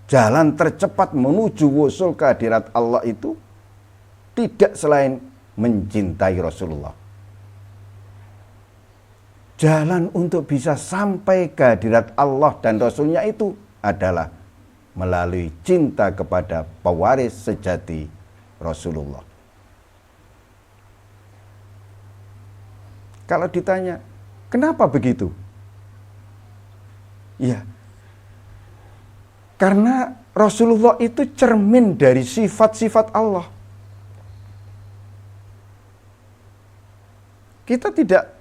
jalan tercepat menuju wusul ke hadirat Allah itu tidak selain mencintai Rasulullah. Jalan untuk bisa sampai ke hadirat Allah dan Rasulnya itu adalah melalui cinta kepada pewaris sejati Rasulullah. Kalau ditanya, kenapa begitu? Ya, karena Rasulullah itu cermin dari sifat-sifat Allah. Kita tidak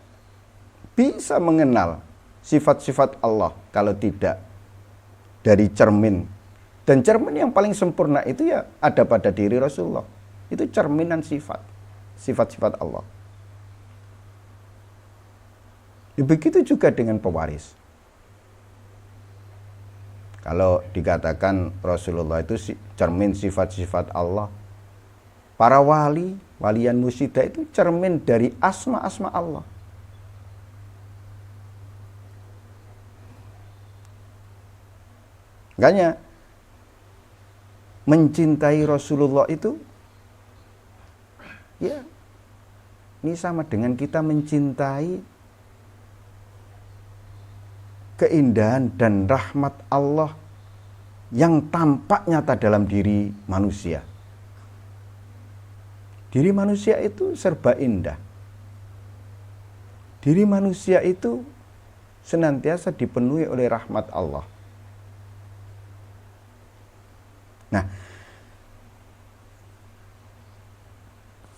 bisa mengenal sifat-sifat Allah kalau tidak dari cermin. Dan cermin yang paling sempurna itu ya ada pada diri Rasulullah. Itu cerminan sifat-sifat Allah. Ya, begitu juga dengan pewaris. Kalau dikatakan Rasulullah itu cermin sifat-sifat Allah, para wali, walian musyidah itu cermin dari asma-asma Allah. Makanya mencintai Rasulullah itu ya ini sama dengan kita mencintai keindahan dan rahmat Allah yang tampak nyata dalam diri manusia. Diri manusia itu serba indah. Diri manusia itu senantiasa dipenuhi oleh rahmat Allah. Nah,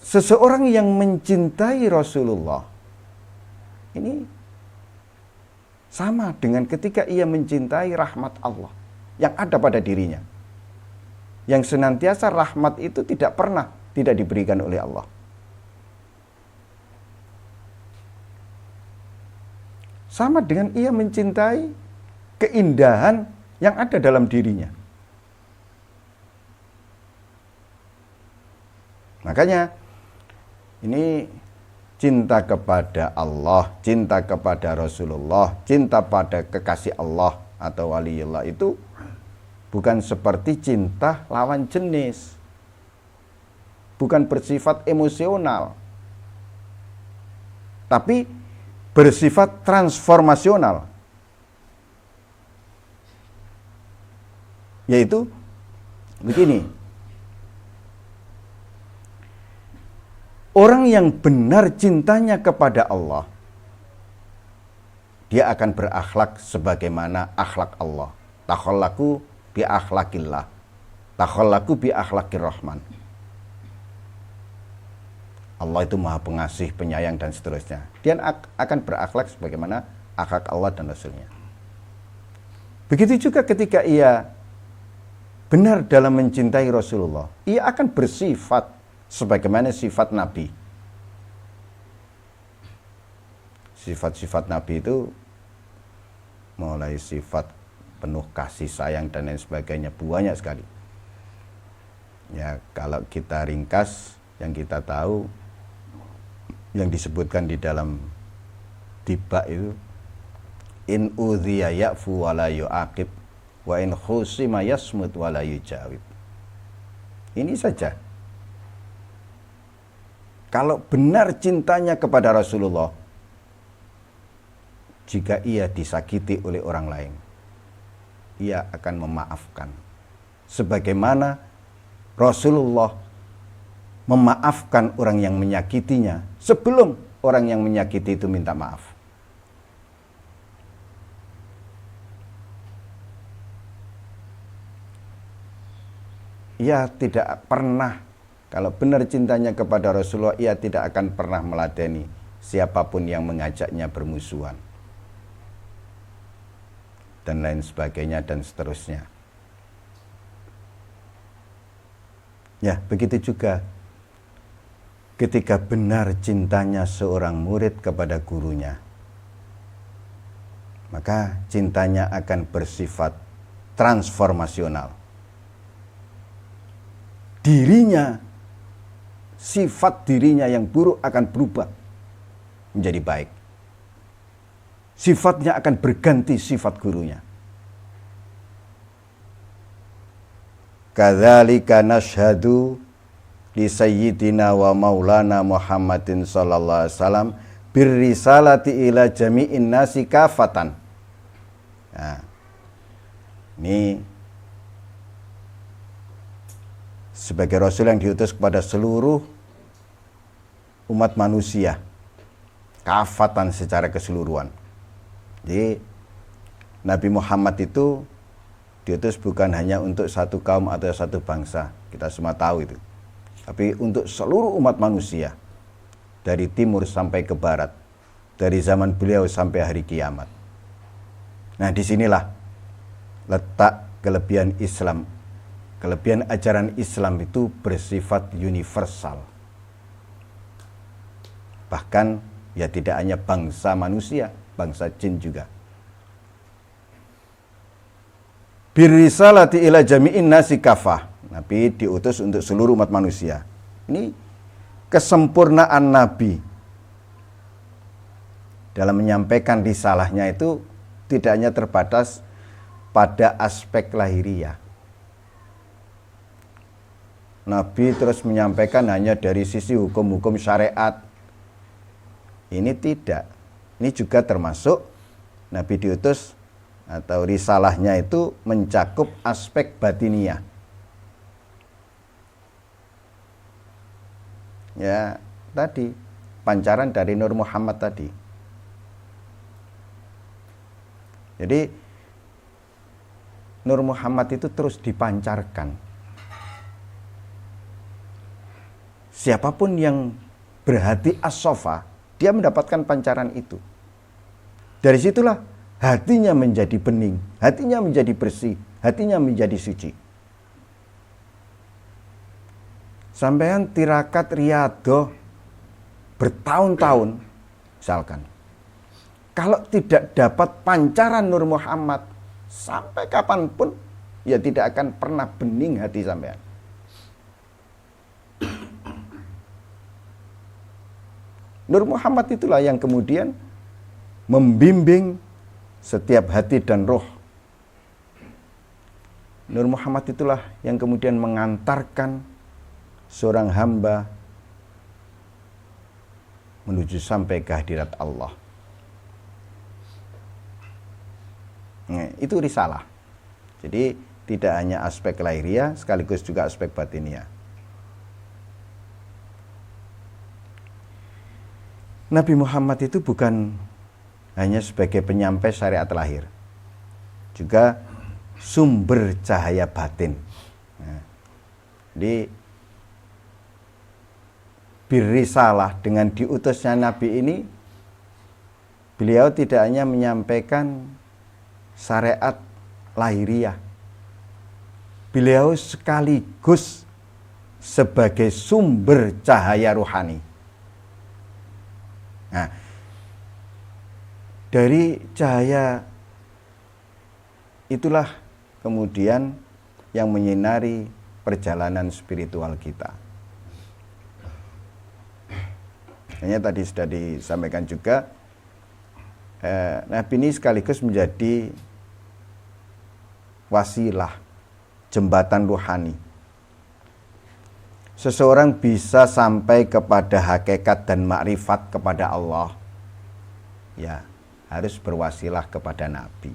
seseorang yang mencintai Rasulullah ini sama dengan ketika ia mencintai rahmat Allah yang ada pada dirinya. Yang senantiasa rahmat itu tidak pernah tidak diberikan oleh Allah. Sama dengan ia mencintai keindahan yang ada dalam dirinya. Makanya ini cinta kepada Allah, cinta kepada Rasulullah, cinta pada kekasih Allah atau waliullah itu bukan seperti cinta lawan jenis. Bukan bersifat emosional. Tapi bersifat transformasional. Yaitu begini. Orang yang benar cintanya kepada Allah, dia akan berakhlak sebagaimana akhlak Allah. Takhallaku bi akhlakillah. Takhallaku bi akhlakir rahman. Allah itu maha pengasih, penyayang dan seterusnya. Dia akan berakhlak sebagaimana akhlak Allah dan Rasulnya. Begitu juga ketika ia benar dalam mencintai Rasulullah, ia akan bersifat sebagaimana sifat Nabi. Sifat-sifat Nabi itu mulai sifat penuh kasih sayang dan lain sebagainya, banyak sekali. Ya, kalau kita ringkas, yang kita tahu, yang disebutkan di dalam tiba itu, in udhiya ya'fu wa la yu'aqib wa in khusima yasmut wa la yujawib. Ini saja. Kalau benar cintanya kepada Rasulullah, jika ia disakiti oleh orang lain, ia akan memaafkan. Sebagaimana Rasulullah memaafkan orang yang menyakitinya sebelum orang yang menyakiti itu minta maaf. Ia tidak pernah, kalau benar cintanya kepada Rasulullah, ia tidak akan pernah meladeni siapapun yang mengajaknya bermusuhan. Dan lain sebagainya dan seterusnya. Ya, begitu juga ketika benar cintanya seorang murid kepada gurunya, maka cintanya akan bersifat transformasional. Dirinya, sifat dirinya yang buruk akan berubah menjadi baik. Sifatnya akan berganti sifat gurunya. kadzalika nashhadu li sayyidina wa maulana Muhammadin sallallahu alaihi wasallam birrisalati ila jami'in nasi kafatan. Nah, ini sebagai Rasul yang diutus kepada seluruh umat manusia, kafatan secara keseluruhan. Jadi Nabi Muhammad itu diutus bukan hanya untuk satu kaum atau satu bangsa, kita semua tahu itu, tapi untuk seluruh umat manusia, dari timur sampai ke barat, dari zaman beliau sampai hari kiamat. Nah, disinilah letak kelebihan Islam. Kelebihan ajaran Islam itu bersifat universal. Bahkan ya tidak hanya bangsa manusia, bangsa jin juga. Birrisalati ila jami'in nasi kafah. Nabi diutus untuk seluruh umat manusia. Ini kesempurnaan Nabi dalam menyampaikan risalahnya itu tidak hanya terbatas pada aspek lahiriah. Nabi terus menyampaikan hanya dari sisi hukum-hukum syariat. Ini tidak. Ini juga termasuk Nabi diutus atau risalahnya itu mencakup aspek batiniah. Ya, tadi pancaran dari Nur Muhammad tadi. Jadi Nur Muhammad itu terus dipancarkan. Siapapun yang berhati as-sofa, dia mendapatkan pancaran itu. Dari situlah hatinya menjadi bening, hatinya menjadi bersih, hatinya menjadi suci. Sampean tirakat riyadhah bertahun-tahun, misalkan, kalau tidak dapat pancaran Nur Muhammad, sampai kapanpun, ya tidak akan pernah bening hati sampean. Nur Muhammad itulah yang kemudian membimbing setiap hati dan roh. Nur Muhammad itulah yang kemudian mengantarkan seorang hamba menuju sampai ke hadirat Allah. Nah, itu risalah. Jadi tidak hanya aspek lahiriah, sekaligus juga aspek batiniah. Nabi Muhammad itu bukan hanya sebagai penyampai syariat lahir, juga sumber cahaya batin. Nah, jadi birrisalah, dengan diutusnya Nabi ini, beliau tidak hanya menyampaikan syariat lahiriah, beliau sekaligus sebagai sumber cahaya rohani. Nah, dari cahaya itulah kemudian yang menyinari perjalanan spiritual kita. Hanya tadi sudah disampaikan juga, Nabi ini sekaligus menjadi wasilah, jembatan rohani. Seseorang bisa sampai kepada hakikat dan makrifat kepada Allah, ya harus berwasilah kepada Nabi.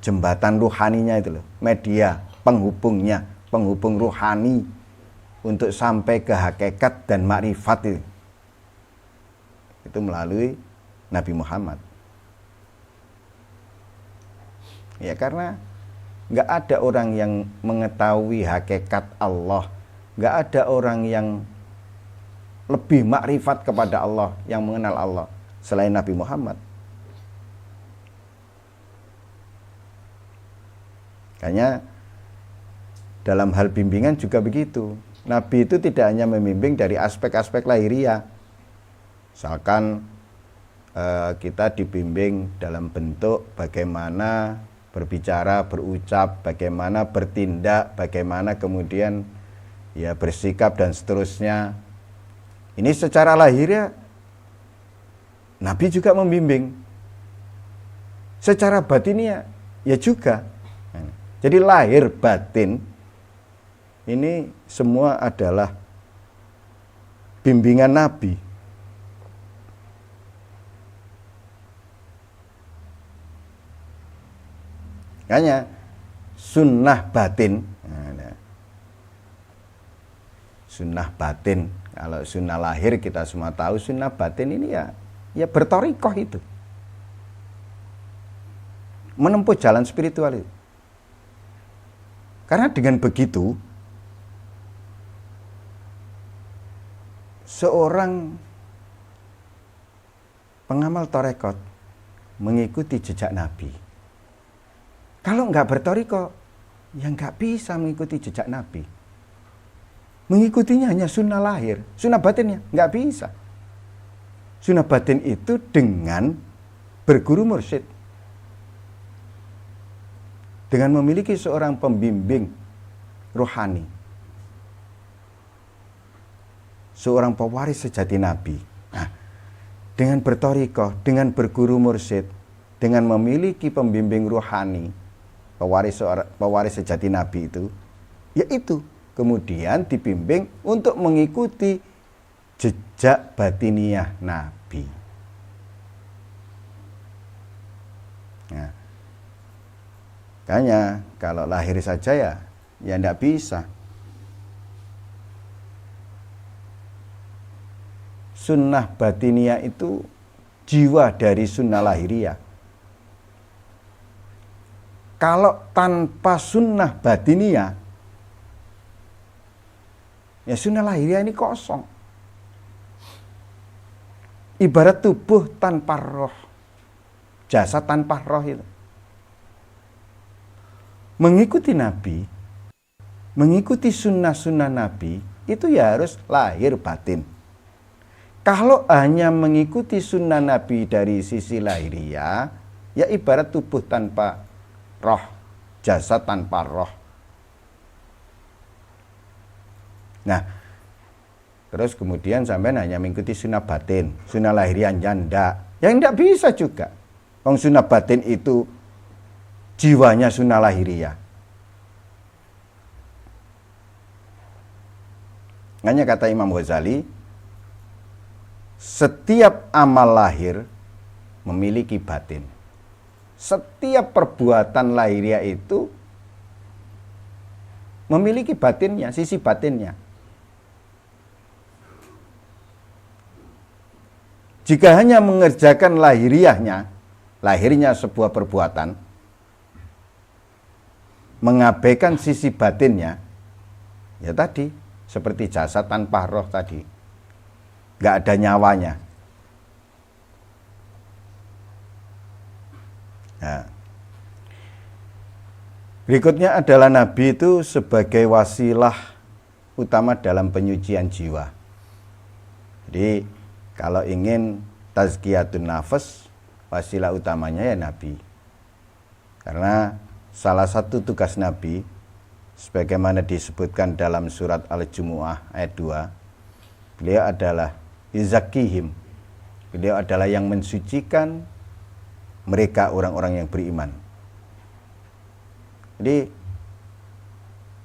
Jembatan rohaninya itu loh, media penghubungnya, penghubung rohani untuk sampai ke hakikat dan makrifat itu melalui Nabi Muhammad. Ya, karena nggak ada orang yang mengetahui hakikat Allah, nggak ada orang yang lebih makrifat kepada Allah, yang mengenal Allah selain Nabi Muhammad. Makanya dalam hal bimbingan juga begitu. Nabi itu tidak hanya membimbing dari aspek-aspek lahiriah. Misalkan kita dibimbing dalam bentuk bagaimana berbicara, berucap, bagaimana bertindak, bagaimana kemudian ya bersikap dan seterusnya. Ini secara lahiriah Nabi juga membimbing. Secara batinnya ya juga. Jadi lahir batin ini semua adalah bimbingan Nabi. Makanya sunnah batin, sunnah batin. Kalau sunnah lahir kita semua tahu, sunnah batin ini ya bertorikoh itu, menempuh jalan spiritual itu. Karena dengan begitu seorang pengamal tarekat mengikuti jejak Nabi. Kalau nggak bertoriko, ya nggak bisa mengikuti jejak Nabi. Mengikutinya hanya sunnah lahir, sunnah batinnya nggak bisa. Sunnah batin itu dengan berguru mursyid, dengan memiliki seorang pembimbing rohani, seorang pewaris sejati Nabi. Nah, dengan bertoriko, dengan berguru mursyid, dengan memiliki pembimbing rohani, pewaris sejati Nabi itu, yaitu kemudian dibimbing untuk mengikuti jejak batiniah Nabi. Nah, makanya kalau lahir saja ya tidak bisa. Sunnah batiniah itu jiwa dari sunnah lahiriah. Kalau tanpa sunnah batiniah, ya sunnah lahiriah ini kosong. Ibarat tubuh tanpa roh, jasad tanpa roh itu. Mengikuti Nabi, mengikuti sunnah-sunnah Nabi, itu ya harus lahir batin. Kalau hanya mengikuti sunnah Nabi dari sisi lahiriah, ya ibarat tubuh tanpa roh, jasad tanpa roh. Nah, terus kemudian sampai hanya mengikuti sunnah batin, sunnah lahiriah ndak. Ya ndak bisa juga. Wong sunnah batin itu jiwanya sunnah lahiriah. Makanya kata Imam Ghazali, setiap amal lahir memiliki batin. Setiap perbuatan lahiriah itu memiliki batinnya, sisi batinnya. Jika hanya mengerjakan lahiriahnya, lahirnya sebuah perbuatan, mengabaikan sisi batinnya, ya tadi, seperti jasad tanpa roh tadi, nggak ada nyawanya. Nah, berikutnya adalah Nabi itu sebagai wasilah utama dalam penyucian jiwa. Jadi kalau ingin tazkiyatun nafas, wasilah utamanya ya Nabi. Karena salah satu tugas Nabi, sebagaimana disebutkan dalam surat Al-Jumu'ah ayat 2, beliau adalah yuzakihim. Beliau adalah yang mensucikan mereka orang-orang yang beriman. Jadi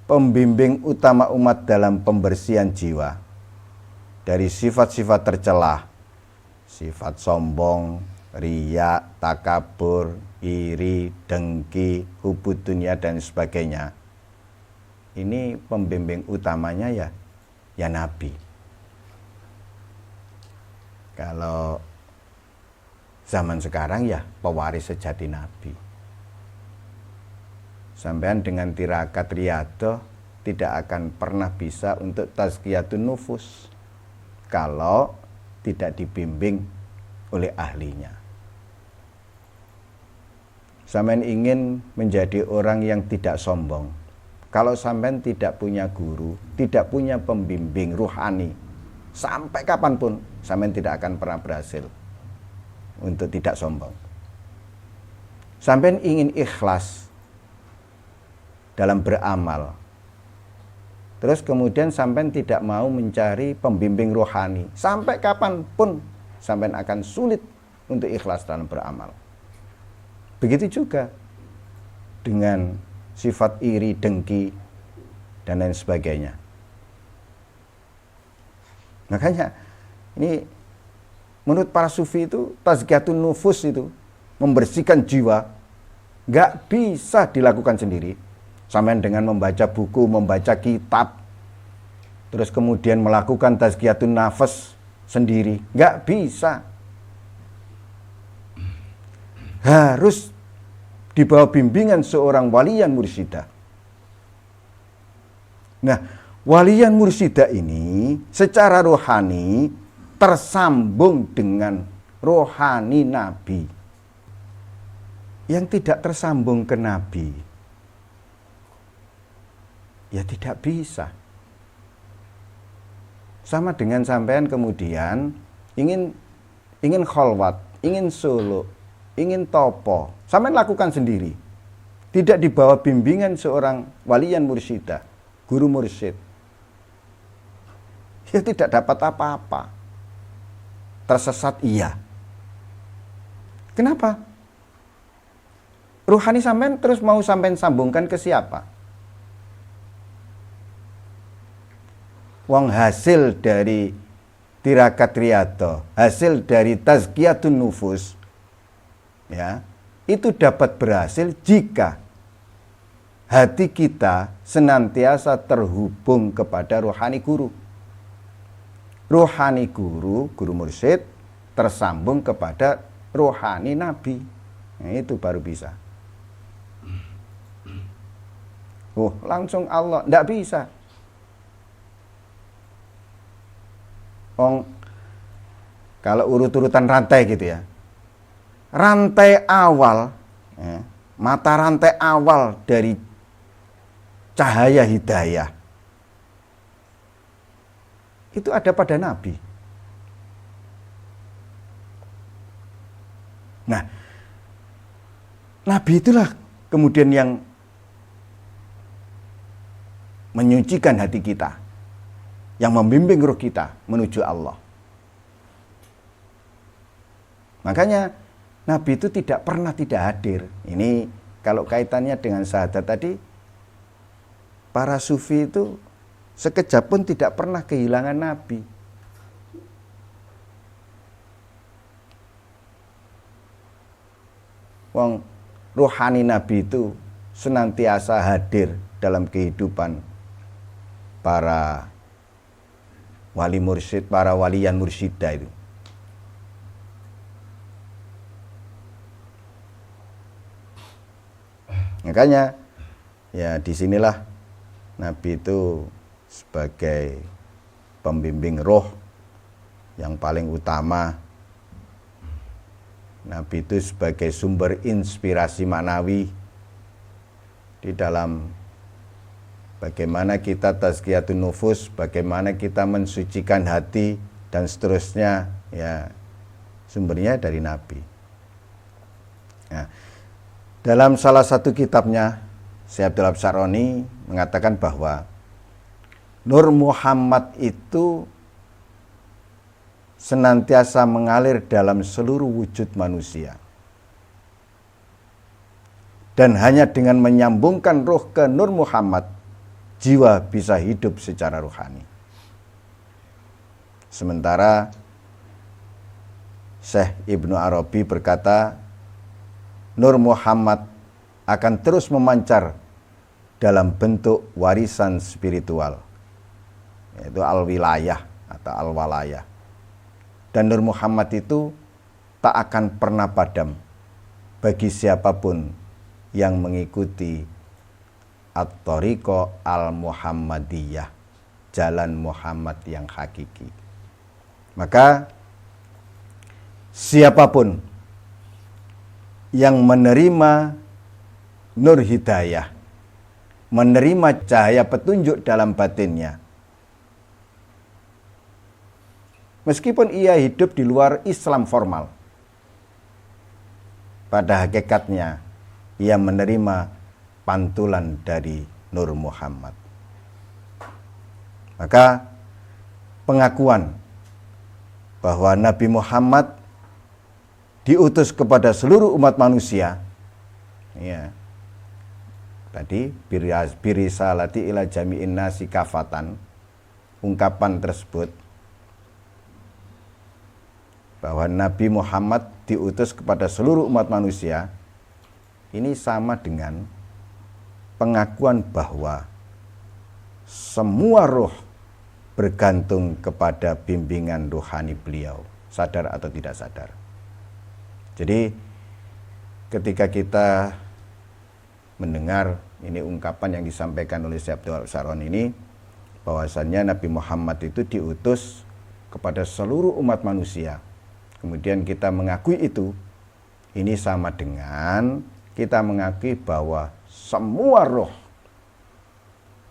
pembimbing utama umat dalam pembersihan jiwa dari sifat-sifat tercelah, sifat sombong, riya, takabur, iri, dengki, hubud dunia dan sebagainya. Ini pembimbing utamanya ya Nabi. Kalau zaman sekarang ya pewaris sejati Nabi. Sampean dengan tirakat riyadhah tidak akan pernah bisa untuk tazkiyatun nufus kalau tidak dibimbing oleh ahlinya. Sampean ingin menjadi orang yang tidak sombong, kalau sampean tidak punya guru, tidak punya pembimbing ruhani, sampai kapanpun sampean tidak akan pernah berhasil untuk tidak sombong. Sampean ingin ikhlas dalam beramal, terus kemudian sampean tidak mau mencari pembimbing rohani, sampai kapanpun sampean akan sulit untuk ikhlas dalam beramal. Begitu juga dengan sifat iri, dengki, dan lain sebagainya. Makanya ini menurut para sufi itu tazkiyatun nufus itu membersihkan jiwa nggak bisa dilakukan sendiri. Sampai dengan membaca buku, membaca kitab, terus kemudian melakukan tazkiyatun nafas sendiri, nggak bisa. Harus di bawah bimbingan seorang waliyan mursyidah. Nah, waliyan mursyidah ini secara rohani tersambung dengan rohani Nabi. Yang tidak tersambung ke Nabi, ya tidak bisa. Sama dengan sampean kemudian ingin kholwat, ingin suluk, ingin topo, sampean lakukan sendiri. Tidak di bawah bimbingan seorang waliyan mursyidah, guru mursyid. Ya tidak dapat apa-apa. Tersesat iya. Kenapa? Ruhani sampean terus mau sampean sambungkan ke siapa? Wong hasil dari tirakat riyadhah, hasil dari tazkiyatun nufus, ya, itu dapat berhasil jika hati kita senantiasa terhubung kepada rohani guru. Rohani guru, guru mursyid, tersambung kepada rohani Nabi. Nah, itu baru bisa. Oh, langsung Allah, tidak bisa. Kalau urut-urutan rantai gitu ya. Rantai awal, ya, mata rantai awal dari cahaya hidayah itu ada pada Nabi. Nah, Nabi itulah kemudian yang menyucikan hati kita, yang membimbing ruh kita menuju Allah. Makanya Nabi itu tidak pernah tidak hadir. Ini kalau kaitannya dengan syahadat tadi, para sufi itu sekejap pun tidak pernah kehilangan Nabi. Wong rohani Nabi itu senantiasa hadir dalam kehidupan para wali mursyid, para waliyan mursyidah itu. Makanya ya disinilah Nabi itu sebagai pembimbing roh yang paling utama. Nabi itu sebagai sumber inspirasi maknawi di dalam bagaimana kita tazkiyatun nufus, bagaimana kita mensucikan hati, dan seterusnya, ya sumbernya dari Nabi. Nah, dalam salah satu kitabnya, Syekh Abdul Wahab Syaroni mengatakan bahwa Nur Muhammad itu senantiasa mengalir dalam seluruh wujud manusia. Dan hanya dengan menyambungkan ruh ke Nur Muhammad, jiwa bisa hidup secara rohani. Sementara Syekh Ibnu Arabi berkata, Nur Muhammad akan terus memancar dalam bentuk warisan spiritual, yaitu al-wilayah atau al-walayah. Dan Nur Muhammad itu tak akan pernah padam bagi siapapun yang mengikuti At-Thariqah Al-Muhammadiyah, jalan Muhammad yang hakiki. Maka siapapun yang menerima nur hidayah, menerima cahaya petunjuk dalam batinnya, meskipun ia hidup di luar Islam formal, pada hakikatnya ia menerima pantulan dari Nur Muhammad. Maka pengakuan bahwa Nabi Muhammad diutus kepada seluruh umat manusia, ya, tadi birisalati ila jami'in nasi kafatan, ungkapan tersebut bahwa Nabi Muhammad diutus kepada seluruh umat manusia, ini sama dengan pengakuan bahwa semua roh bergantung kepada bimbingan rohani beliau, sadar atau tidak sadar. Jadi ketika kita mendengar ini ungkapan yang disampaikan oleh Syekh Abdul Saron ini, bahwasannya Nabi Muhammad itu diutus kepada seluruh umat manusia, kemudian kita mengakui itu, ini sama dengan kita mengakui bahwa semua roh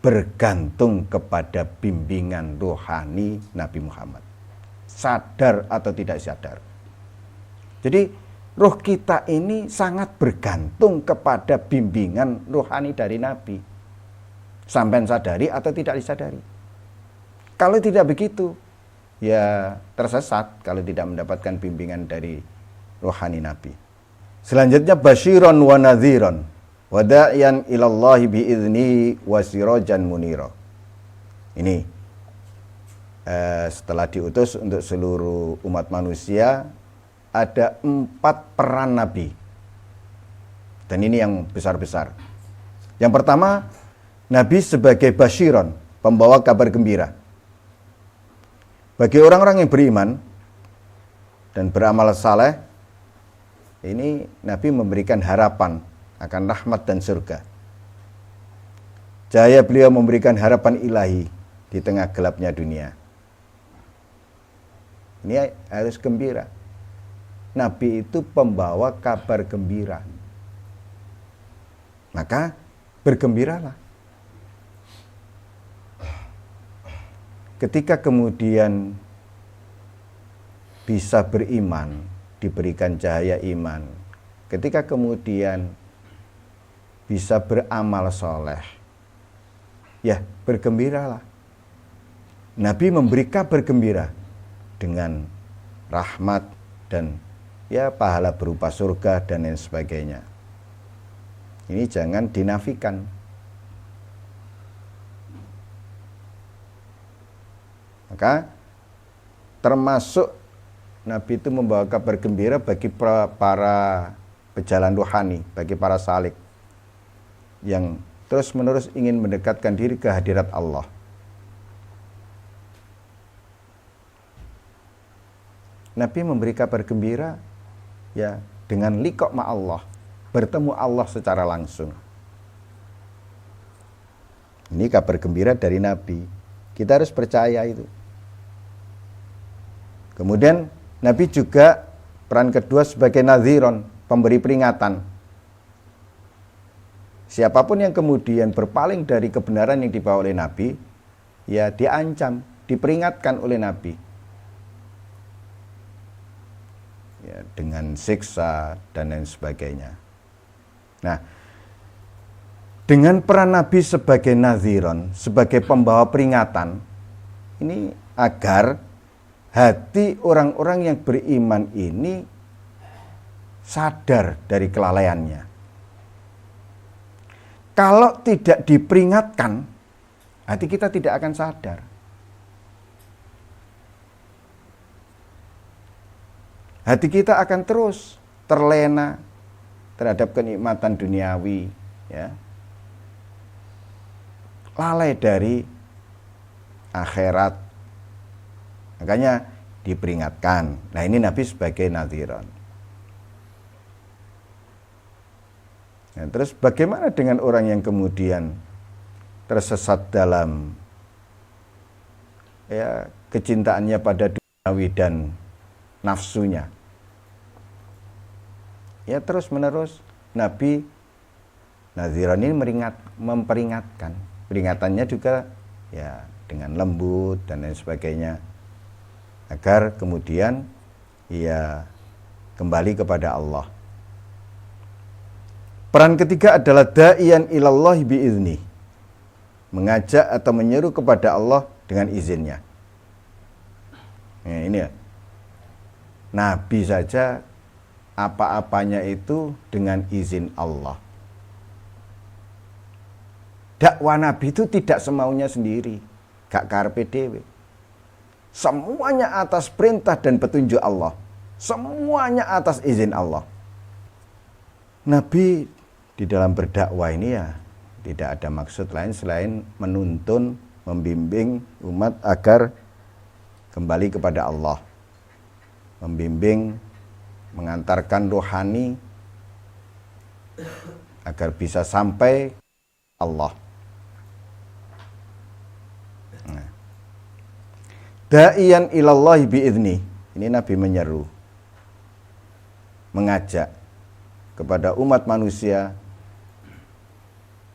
bergantung kepada bimbingan rohani Nabi Muhammad, sadar atau tidak sadar. Jadi roh kita ini sangat bergantung kepada bimbingan rohani dari Nabi, sampai sadari atau tidak disadari. Kalau tidak begitu, ya tersesat kalau tidak mendapatkan bimbingan dari rohani Nabi. Selanjutnya basyiron wa nadhiron wa da'iyan ilallahi bi'izni wa sirajan munira. Ini setelah diutus untuk seluruh umat manusia, ada 4 peran Nabi. Dan ini yang besar-besar. Yang pertama, Nabi sebagai basyiron, pembawa kabar gembira. Bagi orang-orang yang beriman dan beramal saleh, ini Nabi memberikan harapan akan rahmat dan surga. Cahaya beliau memberikan harapan ilahi di tengah gelapnya dunia. Ini harus gembira. Nabi itu pembawa kabar gembira. Maka bergembiralah. Ketika kemudian bisa beriman, diberikan cahaya iman, ketika kemudian bisa beramal soleh, ya bergembiralah. Nabi memberi kabar gembira dengan rahmat dan ya pahala berupa surga dan lain sebagainya. Ini jangan dinafikan. Maka termasuk Nabi itu membawa kabar gembira bagi para pejalan rohani, bagi para salik yang terus-menerus ingin mendekatkan diri ke hadirat Allah. Nabi memberi kabar gembira ya dengan liqa' ma Allah, bertemu Allah secara langsung. Ini kabar gembira dari Nabi. Kita harus percaya itu. Kemudian Nabi juga peran kedua sebagai nadhiron, pemberi peringatan. Siapapun yang kemudian berpaling dari kebenaran yang dibawa oleh Nabi, ya diancam, diperingatkan oleh Nabi. Ya, dengan siksa dan lain sebagainya. Nah, dengan peran Nabi sebagai nadhiron, sebagai pembawa peringatan, ini agar hati orang-orang yang beriman ini sadar dari kelalaiannya. Kalau tidak diperingatkan, hati kita tidak akan sadar. Hati kita akan terus terlena terhadap kenikmatan duniawi, ya. Lalai dari akhirat. Makanya diperingatkan. Nah, ini Nabi sebagai nadhiron. Nah, terus bagaimana dengan orang yang kemudian tersesat dalam ya kecintaannya pada duniawi dan nafsunya? Ya terus-menerus Nabi nadhiron ini memperingatkan. Peringatannya juga ya dengan lembut dan lain sebagainya, agar kemudian ia kembali kepada Allah. Peran ketiga adalah da'iyan ilallahi bi'izni, mengajak atau menyeru kepada Allah dengan izinnya. Nah, ini ya. Nabi saja apa-apanya itu dengan izin Allah. dakwah Nabi itu tidak semaunya sendiri, gak karepe dhewe. Semuanya atas perintah dan petunjuk Allah. Semuanya atas izin Allah. Nabi di dalam berdakwah ini ya tidak ada maksud lain selain menuntun, membimbing umat agar kembali kepada Allah. Membimbing, mengantarkan rohani agar bisa sampai Allah. Nah. Da'iyan ilallahi bi'idni. Ini Nabi menyeru, mengajak kepada umat manusia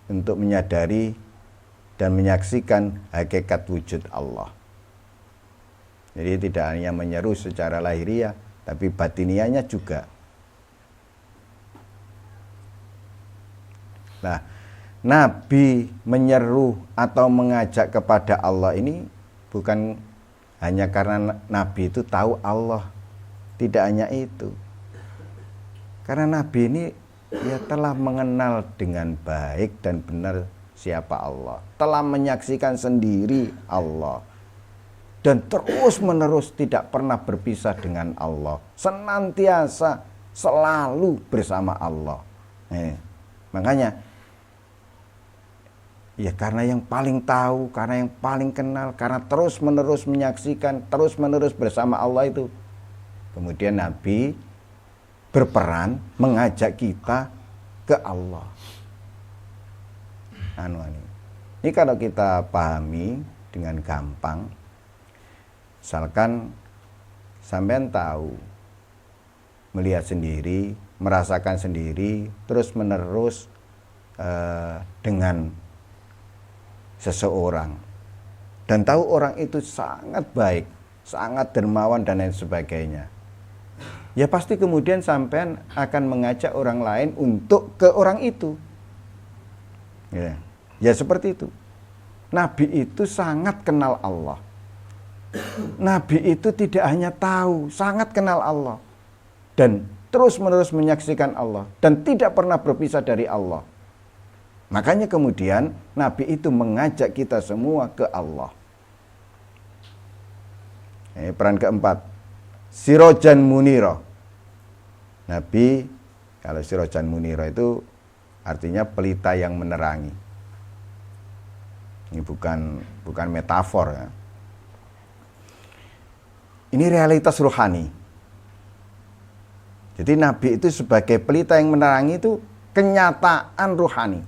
untuk menyadari dan menyaksikan hakikat wujud Allah. Jadi tidak hanya menyeru secara lahiriah, tapi batiniahnya juga. Nah, Nabi menyeru atau mengajak kepada Allah ini bukan hanya karena Nabi itu tahu Allah. Tidak hanya itu. Karena Nabi ini ya telah mengenal dengan baik dan benar siapa Allah. Telah menyaksikan sendiri Allah. Dan terus menerus tidak pernah berpisah dengan Allah. Senantiasa selalu bersama Allah. Makanya ya karena yang paling tahu, karena yang paling kenal, karena terus menerus menyaksikan, terus menerus bersama Allah itu. Kemudian Nabi berperan mengajak kita ke Allah. Ini kalau kita pahami dengan gampang, misalkan sampean tahu, melihat sendiri, merasakan sendiri, terus menerus dengan seseorang, dan tahu orang itu sangat baik, sangat dermawan dan lain sebagainya, ya pasti kemudian sampean akan mengajak orang lain untuk ke orang itu. Ya seperti itu. Nabi itu sangat kenal Allah. Nabi itu tidak hanya tahu, sangat kenal Allah dan terus menerus menyaksikan Allah dan tidak pernah berpisah dari Allah. Makanya kemudian Nabi itu mengajak kita semua ke Allah. Peran keempat, Sirojan Muniro. Nabi, kalau Sirojan Muniro itu artinya pelita yang menerangi. Ini bukan metafor ya. Ini realitas rohani. Jadi Nabi itu sebagai pelita yang menerangi itu kenyataan rohani.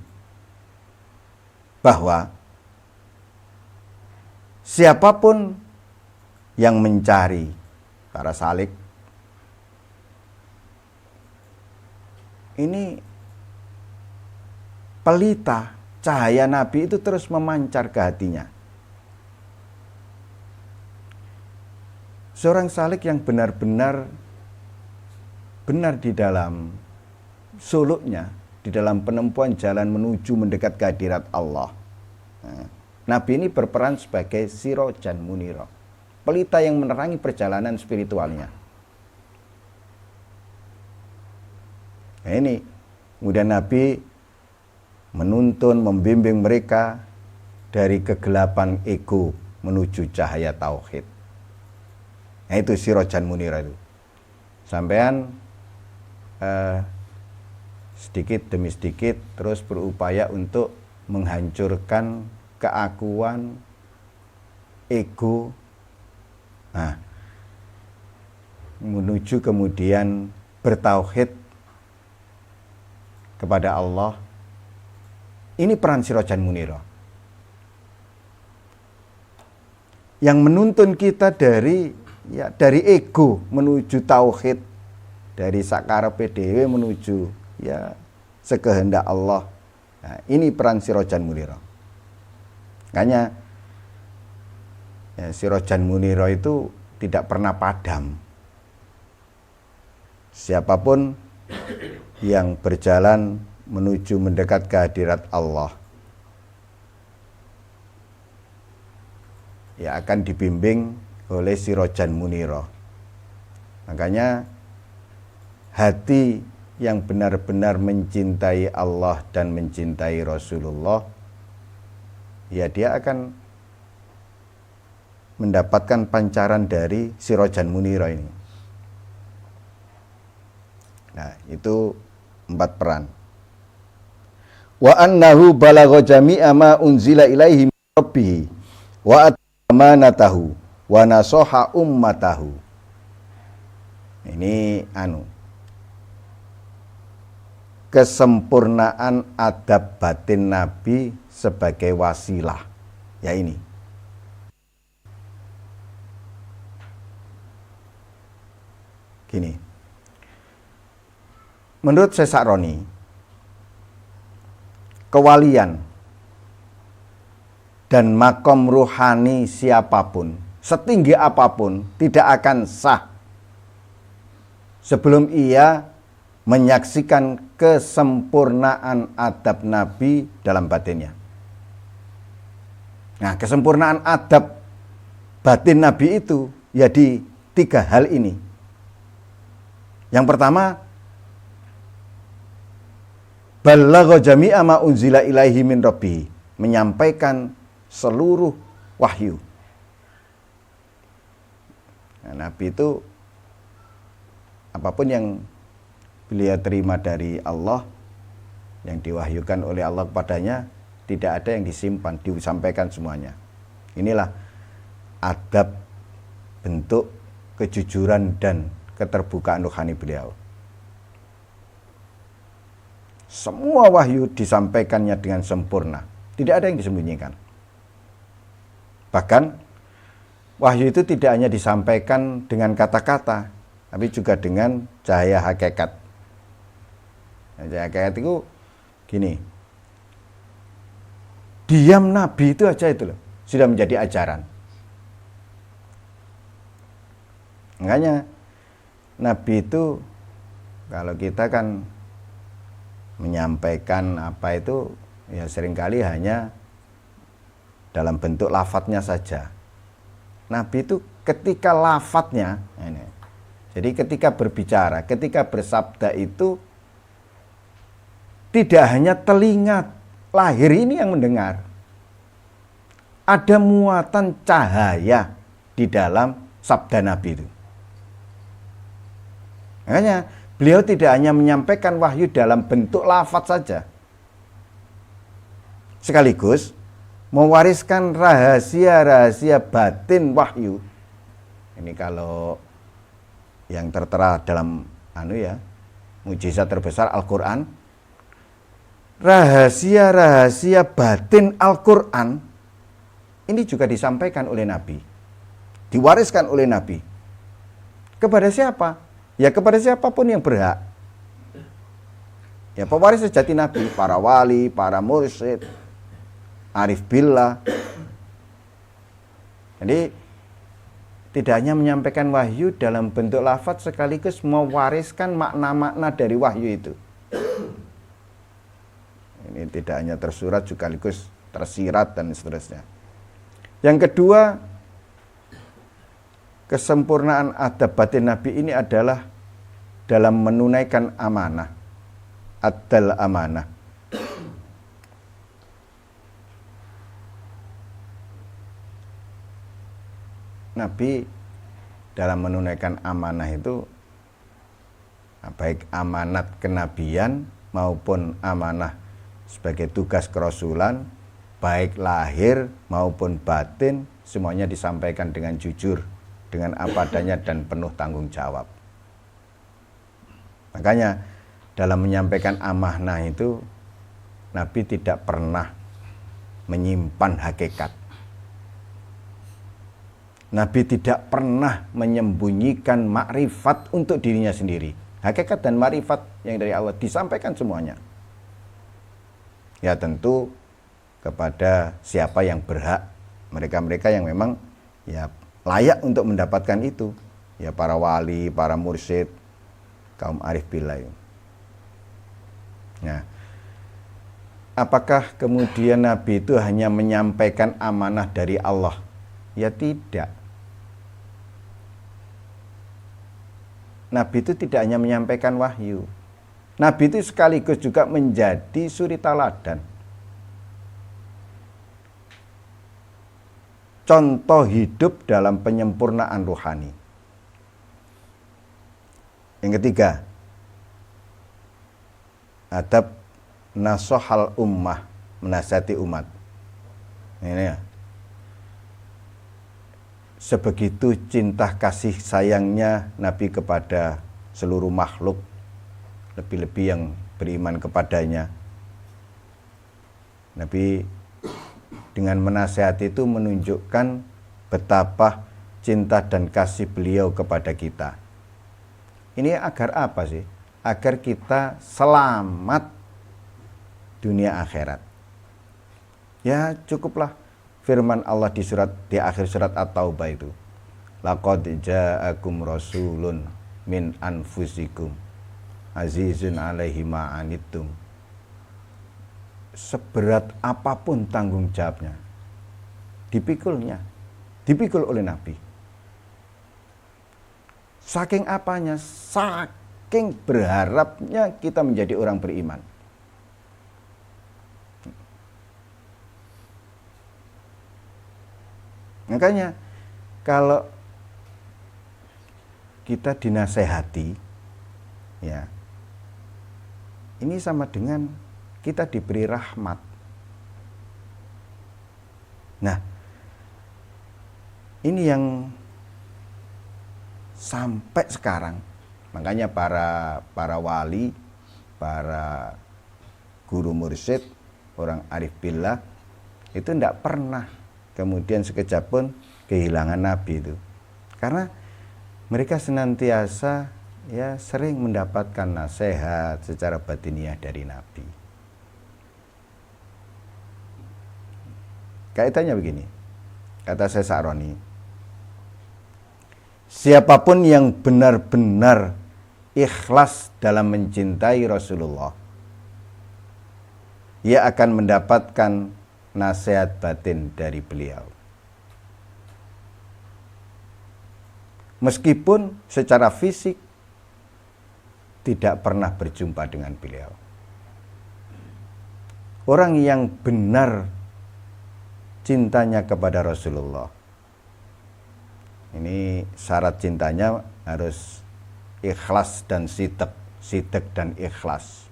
Bahwa siapapun yang mencari para salik, ini pelita cahaya Nabi itu terus memancar ke hatinya. Seorang salik yang benar-benar benar di dalam suluknya, di dalam penempuan jalan menuju mendekat kehadirat Allah. Nabi ini berperan sebagai Sirojan Muniro, pelita yang menerangi perjalanan spiritualnya. Nah ini, kemudian Nabi menuntun, membimbing mereka dari kegelapan ego menuju cahaya tauhid. Nah itu Sirojan Muniro itu. Sampean sedikit demi sedikit terus berupaya untuk menghancurkan keakuan, ego, menuju kemudian bertauhid kepada Allah. Ini peran Sirojan Muniro yang menuntun kita dari ego menuju tauhid, dari sakarepe dhewe menuju sekehendak Allah. Nah, ini peran Sirojan Muniro. Makanya Sirojan Muniro itu tidak pernah padam. Siapapun yang berjalan menuju mendekat kehadirat Allah akan dibimbing oleh Sirojan Muniro. Makanya hati yang benar-benar mencintai Allah dan mencintai Rasulullah ya dia akan mendapatkan pancaran dari Sirajan Munira ini. Nah, itu 4 peran. Wa annahu balagha jami'a ma unzila ilaihi min rabbih wa amanatahu wa nasoha ummatahu. Ini kesempurnaan adab batin Nabi sebagai wasilah. Ya ini. Gini. Menurut Syekh Sa'roni, kewalian dan makom ruhani siapapun, setinggi apapun, tidak akan sah sebelum ia menyaksikan kesempurnaan adab Nabi dalam batinnya. Nah, kesempurnaan adab batin Nabi itu ya di 3 hal ini. Yang pertama, balagha jami'a ma unzila ilaihi min rabbih, menyampaikan seluruh wahyu. Nah, Nabi itu apapun yang beliau terima dari Allah, yang diwahyukan oleh Allah kepadanya, tidak ada yang disimpan, disampaikan semuanya. Inilah adab, bentuk kejujuran dan keterbukaan rohani beliau. Semua wahyu disampaikannya dengan sempurna, tidak ada yang disembunyikan. Bahkan wahyu itu tidak hanya disampaikan dengan kata-kata, tapi juga dengan cahaya hakikat. Nah, cahaya hakikat itu gini, diam Nabi itu aja itu loh, sudah menjadi ajaran. Makanya Nabi itu, kalau kita kan menyampaikan apa itu, ya seringkali hanya dalam bentuk lafadznya saja. Nabi itu ketika lafadznya, ini, jadi ketika berbicara, ketika bersabda itu tidak hanya telinga lahir ini yang mendengar, ada muatan cahaya di dalam sabda Nabi itu. Makanya beliau tidak hanya menyampaikan wahyu dalam bentuk lafadz saja, sekaligus mewariskan rahasia-rahasia batin wahyu. Ini kalau yang tertera dalam mukjizat terbesar Al-Quran, rahasia-rahasia batin Al-Quran ini juga disampaikan oleh Nabi, diwariskan oleh Nabi. Kepada siapa? Ya kepada siapapun yang berhak. Ya pewaris sejati Nabi, para wali, para mursyid, arif billah. Jadi tidak hanya menyampaikan wahyu dalam bentuk lafadz, sekaligus mewariskan makna-makna dari wahyu itu. Ini tidak hanya tersurat, sekaligus tersirat dan seterusnya. Yang kedua, kesempurnaan adab batin Nabi ini adalah dalam menunaikan amanah, adal amanah. Nabi dalam menunaikan amanah itu, baik amanat kenabian maupun amanah sebagai tugas kerasulan, baik lahir maupun batin, semuanya disampaikan dengan jujur, dengan apa adanya dan penuh tanggung jawab. Makanya dalam menyampaikan amanah itu, Nabi tidak pernah menyimpan hakikat. Nabi tidak pernah menyembunyikan makrifat untuk dirinya sendiri. Hakikat dan makrifat yang dari Allah disampaikan semuanya. Ya tentu kepada siapa yang berhak, mereka-mereka yang memang ya layak untuk mendapatkan itu, ya para wali, para mursyid, kaum arif billah. Nah, apakah kemudian Nabi itu hanya menyampaikan amanah dari Allah? Ya tidak. Nabi itu tidak hanya menyampaikan wahyu. Nabi itu sekaligus juga menjadi suri teladan. contoh hidup dalam penyempurnaan rohani. Yang ketiga, adab nasohal ummah, menasihati umat. Ini ya. Sebegitu cinta kasih sayangnya Nabi kepada seluruh makhluk, lebih-lebih yang beriman kepadanya. Nabi dengan menasihati itu menunjukkan betapa cinta dan kasih beliau kepada kita. Ini agar apa sih? Agar kita selamat dunia akhirat. Ya cukuplah firman Allah di akhir surat At-Taubah itu. Laqad ja'akum rasulun min anfusikum azizun alaihi ma anittum. Seberat apapun tanggung jawabnya, dipikul oleh Nabi. Saking apanya? Saking berharapnya kita menjadi orang beriman. Makanya kalau kita dinasehati, ya, ini sama dengan kita diberi rahmat. Nah, ini yang sampai sekarang, makanya para wali, para guru mursyid, orang arif billah itu tidak pernah kemudian sekejap pun kehilangan Nabi itu, karena mereka senantiasa ya sering mendapatkan nasihat secara batiniah dari Nabi. Kaitannya begini, kata Syekh Sa'roni, siapapun yang benar-benar ikhlas dalam mencintai Rasulullah, ia akan mendapatkan nasihat batin dari beliau. Meskipun secara fisik tidak pernah berjumpa dengan beliau. Orang yang benar cintanya kepada Rasulullah, ini syarat cintanya harus ikhlas dan sidq dan ikhlas.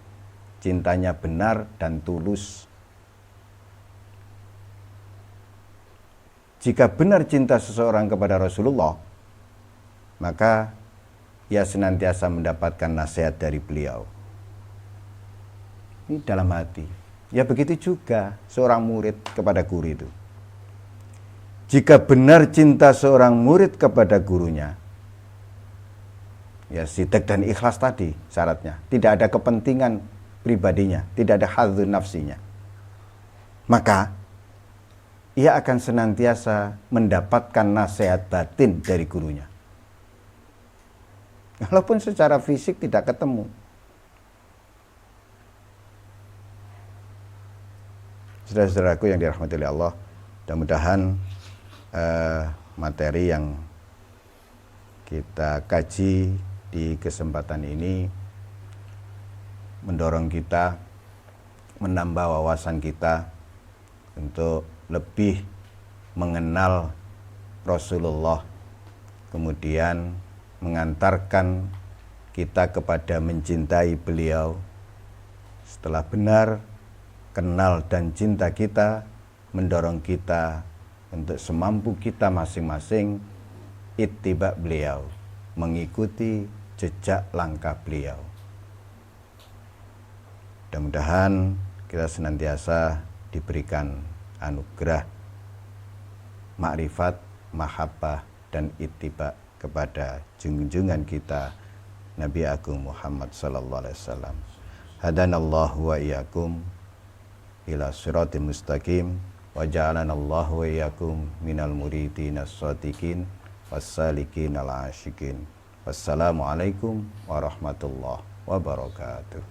Cintanya benar dan tulus. Jika benar cinta seseorang kepada Rasulullah, maka ia senantiasa mendapatkan nasihat dari beliau. Ini dalam hati. Ya begitu juga seorang murid kepada guru itu. Jika benar cinta seorang murid kepada gurunya, ya sidq dan ikhlas tadi syaratnya. Tidak ada kepentingan pribadinya, tidak ada hadzun nafsinya. Maka ia akan senantiasa mendapatkan nasihat batin dari gurunya. Walaupun secara fisik tidak ketemu. Saudara-saudaraku yang dirahmati oleh Allah, mudah-mudahan materi yang kita kaji di kesempatan ini mendorong kita, menambah wawasan kita untuk lebih mengenal Rasulullah, kemudian mengantarkan kita kepada mencintai beliau. Setelah benar kenal dan cinta kita, mendorong kita untuk semampu kita masing-masing ittiba beliau, mengikuti jejak langkah beliau. Mudah-mudahan kita senantiasa diberikan anugerah makrifat, mahabbah dan ittiba kepada junjungan kita Nabi Agung Muhammad sallallahu alaihi wasallam. Hadanallahu wa iyyakum ila siratal mustaqim wa ja'alanallahu wa iyyakum minal muridin as-shadiqin was-salikin al-asyikin. Wassalamualaikum warahmatullahi wabarakatuh.